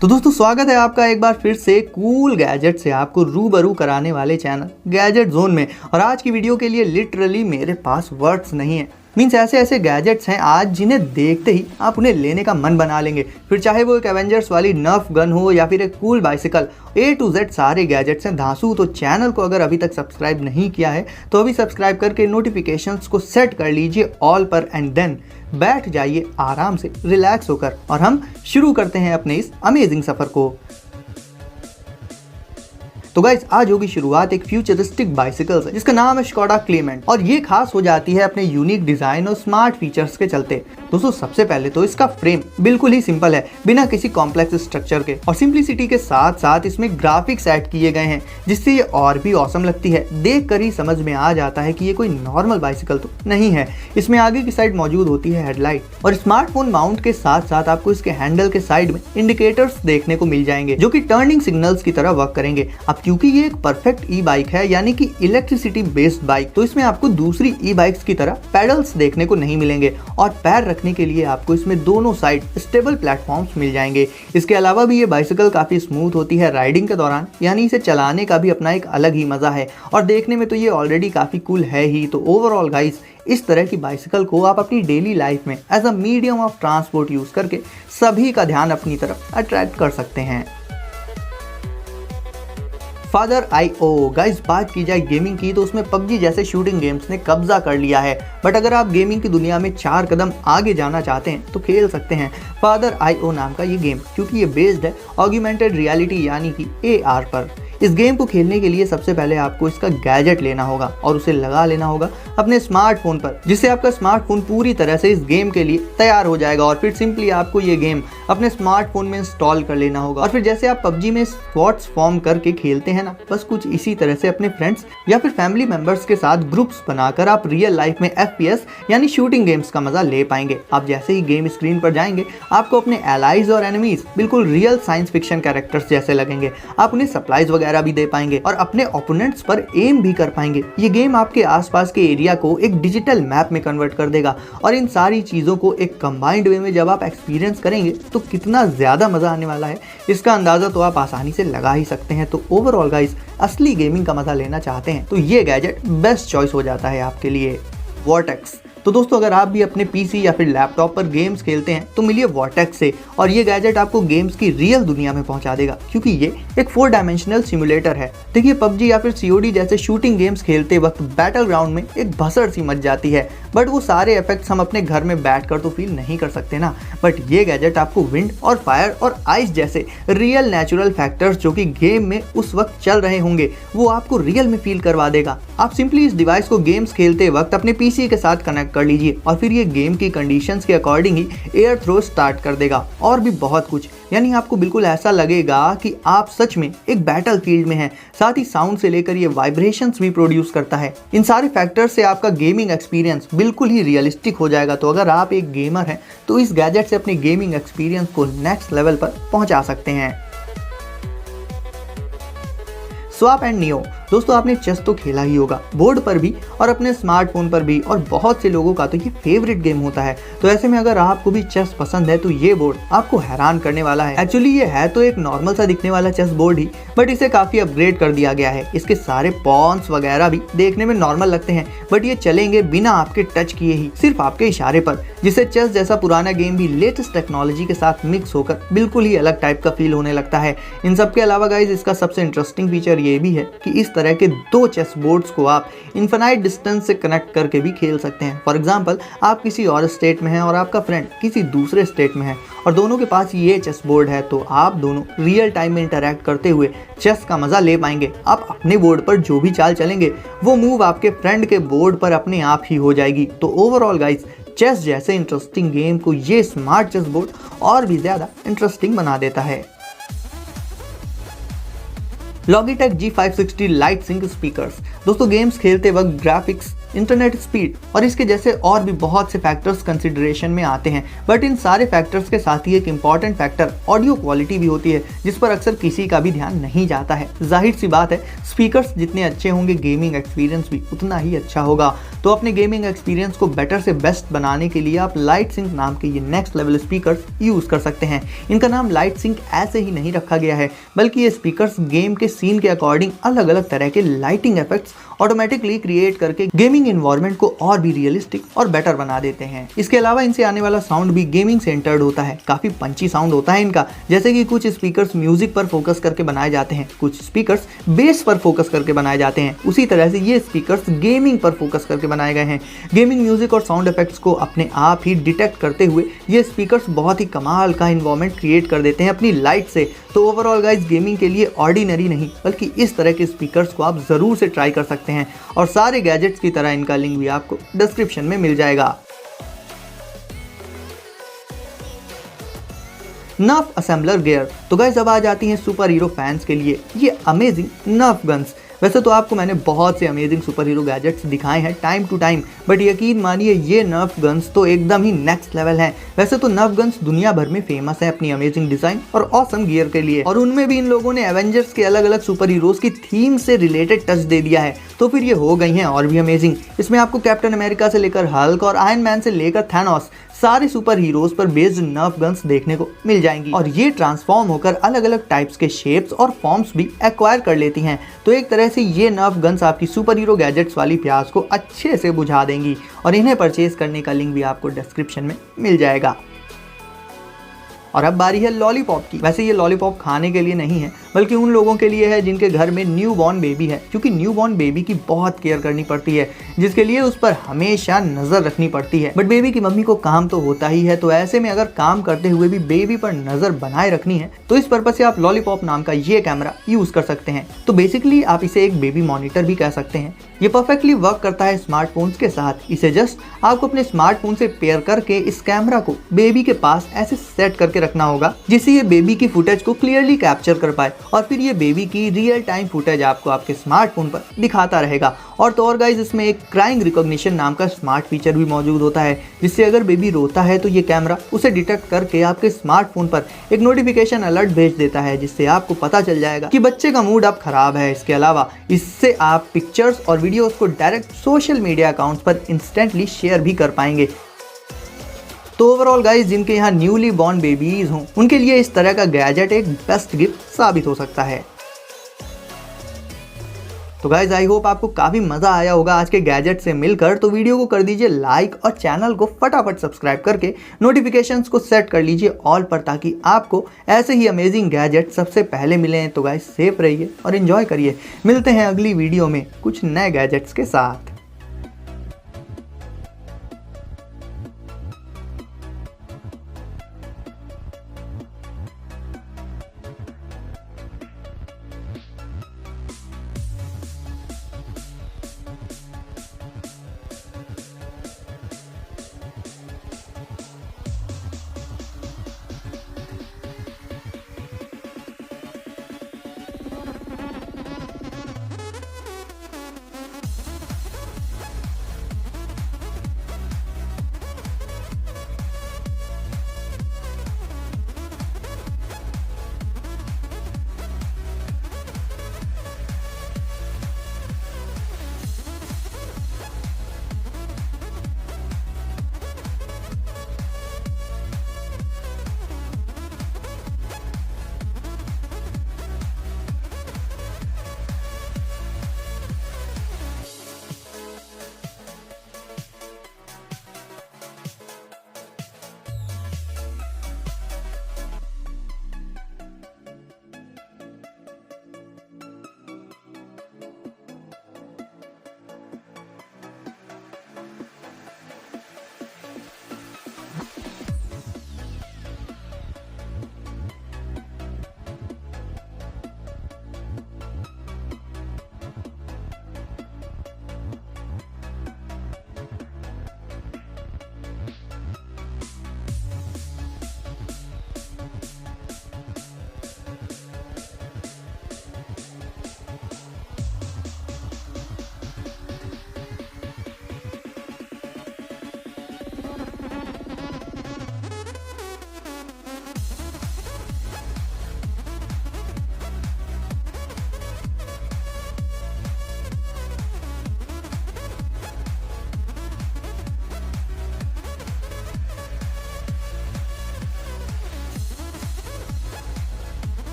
तो दोस्तों स्वागत है आपका एक बार फिर से कूल गैजेट से आपको रूबरू कराने वाले चैनल गैजेट जोन में। और आज की वीडियो के लिए लिटरली मेरे पास वर्ड्स नहीं है। मीन्स ऐसे ऐसे गैजेट्स हैं आज जिन्हें देखते ही आप उन्हें लेने का मन बना लेंगे। फिर चाहे वो एक एवेंजर्स वाली नर्फ गन हो या फिर एक cool bicycle, A to Z सारे गैजेट्स हैं धांसू। तो चैनल को अगर अभी तक सब्सक्राइब नहीं किया है तो अभी सब्सक्राइब करके नोटिफिकेशंस को सेट कर लीजिए ऑल पर एंड देन बैठ जाइए आराम से रिलैक्स होकर और हम शुरू करते हैं अपने इस अमेजिंग सफर को। तो गाइस आज होगी शुरुआत एक फ्यूचरिस्टिक बाइसिकल से जिसका नाम है स्कोडा क्लेमेंट और ये खास हो जाती है अपने यूनिक डिजाइन और स्मार्ट फीचर्स के चलते। दोस्तों सबसे पहले तो इसका फ्रेम बिल्कुल ही सिंपल है बिना किसी कॉम्प्लेक्स स्ट्रक्चर के, और सिंपलिसिटी के साथ साथ इसमें ग्राफिक्स ऐड किए गए हैं जिससे ये और भी ऑसम लगती है। देख कर ही समझ में आ जाता है कि ये कोई नॉर्मल बाइसिकल तो नहीं है। इसमें आगे की साइड मौजूद होती है हेडलाइट और स्मार्टफोन माउंट के साथ साथ आपको इसके हैंडल के साइड में इंडिकेटर्स देखने को मिल जाएंगे जो कि टर्निंग सिग्नल्स की तरह वर्क करेंगे। अब क्योंकि ये एक परफेक्ट ई बाइक है यानी कि इलेक्ट्रिसिटी बेस्ड बाइक, तो इसमें आपको दूसरी ई बाइक्स की तरह पैडल्स देखने को नहीं मिलेंगे और पैर रखने के लिए आपको इसमें दोनों साइड स्टेबल प्लेटफॉर्म्स मिल जाएंगे। इसके अलावा भी ये बाइसिकल काफी स्मूथ होती है राइडिंग के दौरान, यानी इसे चलाने का भी अपना एक अलग ही मजा है और देखने में तो ये ऑलरेडी काफी कूल है ही। तो ओवरऑल गाइस इस तरह की बाइसिकल को आप अपनी डेली लाइफ में as a medium of transport use करके सभी का ध्यान अपनी तरफ अट्रैक्ट कर सकते हैं। फादर IO गाइस बात की जाए गेमिंग की तो उसमें PUBG जैसे शूटिंग गेम्स ने कब्जा कर लिया है, बट अगर आप गेमिंग की दुनिया में 4 कदम आगे जाना चाहते हैं तो खेल सकते हैं फादर IO नाम का ये गेम, क्योंकि ये बेस्ड है ऑगमेंटेड रियलिटी यानी कि AR पर। इस गेम को खेलने के लिए सबसे पहले आपको इसका गैजेट लेना होगा और उसे लगा लेना होगा अपने स्मार्टफोन पर, जिससे आपका स्मार्टफोन पूरी तरह से इस गेम के लिए तैयार हो जाएगा। और फिर सिंपली आपको ये गेम अपने स्मार्टफोन में इंस्टॉल कर लेना होगा और फिर जैसे आप PUBG में स्क्वाड्स फॉर्म करके खेलते हैं ना, बस कुछ इसी तरह से अपने फ्रेंड्स या फिर फैमिली मेंबर्स के साथ ग्रुप्स बनाकर आप रियल लाइफ में FPS यानी शूटिंग गेम्स का मजा ले पाएंगे। आप जैसे ही गेम स्क्रीन पर जाएंगे आपको अपने एलाइज और एनिमीज बिल्कुल रियल साइंस फिक्शन कैरेक्टर्स जैसे लगेंगे। आप उन्हें सप्लाईज वगैरह भी दे पाएंगे और अपने ओपोनेंट्स पर एम भी कर पाएंगे। ये गेम आपके आसपास के एरिया को एक डिजिटल मैप में कन्वर्ट कर देगा और इन सारी चीजों को एक कंबाइंड वे में जब आप एक्सपीरियंस करेंगे तो कितना ज्यादा मजा आने वाला है इसका अंदाजा तो आप आसानी से लगा ही सकते हैं। तो ओवरऑल गाइस असली गेमिंग का मजा लेना चाहते हैं तो ये गैजेट बेस्ट चॉइस हो जाता है आपके लिए। वॉर्टेक्स। तो दोस्तों अगर आप भी अपने पीसी या फिर लैपटॉप पर गेम्स खेलते हैं तो मिलिए वॉर्टेक्स से, और ये गैजेट आपको गेम्स की रियल दुनिया में पहुंचा देगा क्योंकि ये एक 4 डायमेंशनल सिमुलेटर है। देखिए PUBG या फिर COD जैसे शूटिंग गेम्स खेलते वक्त बैटल ग्राउंड में एक भसड़ सी मच जाती है, बट वो सारे इफेक्ट्स हम अपने घर में बैठ कर तो फील नहीं कर सकते ना। बट ये गैजेट आपको विंड और फायर और आइस जैसे रियल नेचुरल फैक्टर्स जो कि गेम में उस वक्त चल रहे होंगे वो आपको रियल में फील करवा देगा। आप सिंपली इस डिवाइस को गेम्स खेलते वक्त अपने पीसी के साथ कनेक्ट कर लीजिए और फिर ये गेम की कंडीशंस के अकॉर्डिंग ही एयर थ्रो स्टार्ट कर देगा और भी बहुत कुछ, यानी आपको बिल्कुल ऐसा लगेगा कि आप सच में एक बैटल फील्ड में हैं। साथ ही साउंड से लेकर ये वाइब्रेशंस भी प्रोड्यूस करता है। इन सारे फैक्टर्स से आपका गेमिंग एक्सपीरियंस बिल्कुल ही रियलिस्टिक हो जाएगा। तो अगर आप एक गेमर हैं तो इस गैजेट से अपने गेमिंग एक्सपीरियंस को नेक्स्ट लेवल पर पहुंचा सकते हैं। Swap and neo. दोस्तों आपने चेस तो खेला ही होगा बोर्ड पर भी और अपने स्मार्टफोन पर भी, और बहुत से लोगों का तो ये फेवरेट गेम होता है। तो ऐसे में अगर आपको भी चेस पसंद है तो ये बोर्ड आपको हैरान करने वाला है। एक्चुअली ये है तो एक नॉर्मल सा दिखने वाला चेस बोर्ड ही, बट इसे काफी अपग्रेड कर दिया गया है। इसके सारे पॉन्स वगैरह भी देखने में नॉर्मल लगते हैं बट ये चलेंगे बिना आपके टच किए ही, सिर्फ आपके इशारे पर, जिससे चेस जैसा पुराना गेम भी लेटेस्ट टेक्नोलॉजी के साथ मिक्स होकर बिल्कुल ही अलग टाइप का फील होने लगता है। इन सब के अलावा गाइज इसका सबसे इंटरेस्टिंग फीचर ये भी है कि इस तरह के 2 चेस बोर्ड्स को आप इनफिनाइट डिस्टेंस से कनेक्ट करके भी खेल सकते हैं। फॉर एग्जांपल आप किसी और स्टेट में हैं और आपका फ्रेंड किसी दूसरे स्टेट में है और दोनों के पास ये चेस बोर्ड है, तो आप दोनों रियल टाइम में इंटरैक्ट करते हुए चेस का मजा ले पाएंगे। आप अपने बोर्ड पर जो भी चाल चलेंगे वो मूव आपके फ्रेंड के बोर्ड पर अपने आप ही हो जाएगी। तो ओवरऑल गाइस चेस जैसे इंटरेस्टिंग गेम को ये स्मार्ट चेस बोर्ड और भी ज्यादा इंटरेस्टिंग बना देता है। Logitech G560 light sync speakers. दोस्तों गेम्स खेलते वक्त ग्राफिक्स इंटरनेट स्पीड और इसके जैसे और भी बहुत से फैक्टर्स कंसिडरेशन में आते हैं। बट इन सारे फैक्टर्स के साथ ही एक इंपॉर्टेंट फैक्टर ऑडियो क्वालिटी भी होती है, जिस पर अक्सर किसी का भी ध्यान नहीं जाता है। जाहिर सी बात है, स्पीकर्स जितने अच्छे होंगे गेमिंग एक्सपीरियंस भी उतना ही अच्छा होगा। तो अपने गेमिंग एक्सपीरियंस को बेटर से बेस्ट बनाने के लिए आप लाइट सिंक नाम के ये नेक्स्ट लेवल स्पीकर्स यूज कर सकते हैं। इनका नाम लाइट सिंक ऐसे ही नहीं रखा गया है, बल्कि ये स्पीकर्स गेम के सीन के अकॉर्डिंग अलग अलग तरह के लाइटिंग इफेक्ट्स ऑटोमेटिकली क्रिएट करके गेमिंग एनवायरनमेंट को और भी रियलिस्टिक और बेटर बना देते हैं। इसके अलावा इनसे आने वाला साउंड भी गेमिंग सेंटर्ड होता है, काफी पंची साउंड होता है इनका। जैसे कि कुछ स्पीकर्स म्यूजिक पर फोकस करके बनाए जाते हैं, कुछ स्पीकर्स बेस पर फोकस करके बनाए जाते हैं, उसी तरह से ये स्पीकर्स गेमिंग पर फोकस करके बनाए गए हैं। गेमिंग म्यूजिक और साउंड इफेक्ट्स को अपने आप ही डिटेक्ट करते हुए ये स्पीकर्स बहुत ही कमाल का एनवायरनमेंट क्रिएट कर देते हैं अपनी लाइट से। तो ओवरऑल गाइस, गेमिंग के लिए ऑर्डिनरी नहीं बल्कि इस तरह के स्पीकर्स को आप जरूर से ट्राई कर सकते हैं, और सारे गैजेट्स की तरह इनका लिंक भी आपको डिस्क्रिप्शन में मिल जाएगा। नर्फ असेंबलर गियर। तो गाइस, अब आ जाती हैं सुपर हीरो फैंस के लिए ये अमेजिंग नर्फ गन्स। वैसे तो आपको मैंने बहुत से अमेजिंग सुपर हीरो गैजेट्स दिखाए हैं टाइम टू टाइम, बट यकीन मानिए ये नर्फ गन्स तो एकदम ही नेक्स्ट लेवल हैं। वैसे तो नर्फ गन्स दुनिया भर में फेमस है अपनी अमेजिंग डिजाइन और ऑसम गियर के लिए, और उनमें भी इन लोगों ने एवेंजर्स के अलग अलग सुपर हीरोज की थीम से रिलेटेड टच दे दिया है, तो फिर ये हो गई हैं और भी अमेजिंग। इसमें आपको कैप्टन अमेरिका से लेकर हल्क और आयरन मैन से लेकर थैनोस सारे सुपर हीरोज पर बेस्ड नर्फ गन्स देखने को मिल जाएंगी, और ये ट्रांसफॉर्म होकर अलग अलग टाइप्स के शेप्स और फॉर्म्स भी एक्वायर कर लेती हैं। तो एक तरह से ये नर्फ गन्स आपकी सुपर हीरो गैजेट्स वाली प्यास को अच्छे से बुझा देंगी, और इन्हें परचेज करने का लिंक भी आपको डिस्क्रिप्शन में मिल जाएगा। और अब बारी है लॉलीपॉप की। वैसे ये लॉलीपॉप खाने के लिए नहीं है, बल्कि उन लोगों के लिए है जिनके घर में न्यू बॉर्न बेबी है, क्योंकि न्यू बॉर्न बेबी की बहुत केयर करनी पड़ती है, जिसके लिए उस पर हमेशा नजर रखनी पड़ती है। बट बेबी की मम्मी को काम तो होता ही है, तो ऐसे में अगर काम करते हुए भी बेबी पर नजर बनाए रखनी है, तो इस पर्पज से आप लॉलीपॉप नाम का ये कैमरा यूज कर सकते हैं। तो बेसिकली आप इसे एक बेबी मॉनिटर भी कह सकते हैं। ये परफेक्टली वर्क करता है स्मार्टफोन्स के साथ। इसे जस्ट आपको अपने स्मार्टफोन से पेयर करके इस कैमरा को बेबी के पास ऐसे सेट करके रखना होगा, जिससे ये बेबी की फुटेज को क्लियरली कैप्चर कर पाए, और फिर ये बेबी की रियल टाइम फुटेज आपको आपके स्मार्टफोन पर दिखाता रहेगा। और तो और गाइस, इसमें एक क्राइंग रिकॉग्निशन नाम का स्मार्ट फीचर भी मौजूद होता है, जिससे अगर बेबी रोता है तो ये कैमरा उसे डिटेक्ट करके आपके स्मार्टफोन पर एक नोटिफिकेशन अलर्ट भेज देता है, जिससे आपको पता चल जाएगा कि बच्चे का मूड अब खराब है। इसके अलावा इससे आप पिक्चर्स और वीडियोस को डायरेक्ट सोशल मीडिया अकाउंट्स पर इंस्टेंटली शेयर भी कर पाएंगे। तो ओवरऑल गाइस, जिनके यहाँ न्यूली बॉर्न बेबीज हों, उनके लिए इस तरह का गैजेट एक बेस्ट गिफ्ट साबित हो सकता है। तो गाइज, आई होप आपको काफी मजा आया होगा आज के गैजेट से मिलकर। तो वीडियो को कर दीजिए लाइक और चैनल को फटाफट सब्सक्राइब करके नोटिफिकेशंस को सेट कर लीजिए ऑल पर, ताकि आपको ऐसे ही अमेजिंग गैजेट सबसे पहले मिलें। तो गाइज, सेफ रहिए और एंजॉय करिए। मिलते हैं अगली वीडियो में कुछ नए गैजेट्स के साथ।